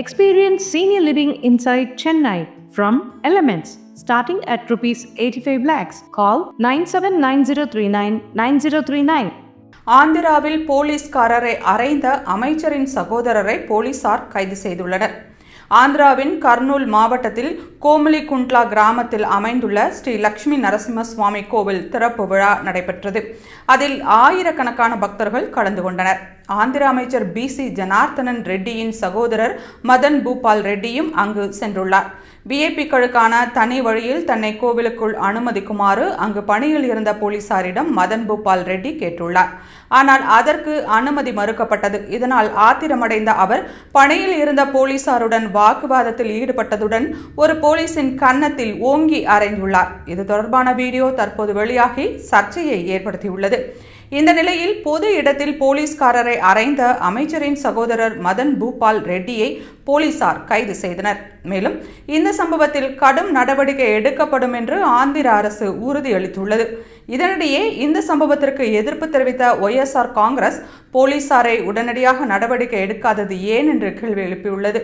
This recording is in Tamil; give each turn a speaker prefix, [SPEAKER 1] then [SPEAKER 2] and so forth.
[SPEAKER 1] Experience senior living inside Chennai from Elements starting at rupees 85 lakhs. Call 9790399039.
[SPEAKER 2] ஆந்திராவில் போலீஸ்காரரை அறைந்த அமைச்சரின் சகோதரரை போலீசார் கைது செய்துள்ளனர். ஆந்திராவின் கர்னூல் மாவட்டத்தில் கோமலிகுண்ட்லா கிராமத்தில் அமைந்துள்ள ஸ்ரீ லட்சுமி நரசிம்ம சுவாமி கோவில் திறப்பு விழா நடைபெற்றது. அதில் ஆயிரக்கணக்கான பக்தர்கள் கலந்து கொண்டனர். ஆந்திர அமைச்சர் BC ஜனார்த்தனன் ரெட்டியின் சகோதரர் மதன் பூபால் ரெட்டியும் அங்கு சென்றுள்ளார். விஐபிக்களுக்கான தனி வழியில் தன்னை கோவிலுக்குள் அனுமதிக்குமாறு அங்கு பணியில் இருந்த போலீசாரிடம் மதன் பூபால் ரெட்டி கேட்டுள்ளார். ஆனால் அதற்கு அனுமதி மறுக்கப்பட்டது. இதனால் ஆத்திரமடைந்த அவர் பணியில் இருந்த போலீசாருடன் வாக்குவாதத்தில் ஈடுபட்டதுடன் ஒரு போலீசின் கன்னத்தில் ஓங்கி அறைந்துள்ளார். இது தொடர்பான வீடியோ தற்போது வெளியாகி சர்ச்சையை ஏற்படுத்தியுள்ளது. இந்த நிலையில் பொது இடத்தில் போலீஸ்காரரை அறைந்த அமைச்சரின் சகோதரர் மதன் பூபால் ரெட்டியை போலீசார் கைது செய்தனர். மேலும் இந்த சம்பவத்தில் கடும் நடவடிக்கை எடுக்கப்படும் என்று ஆந்திர அரசு உறுதியளித்துள்ளது. இதனிடையே இந்த சம்பவத்திற்கு எதிர்ப்பு தெரிவித்த YSR காங்கிரஸ் போலீசாரை உடனடியாக நடவடிக்கை எடுக்காதது ஏன் என்று கேள்வி எழுப்பியுள்ளது.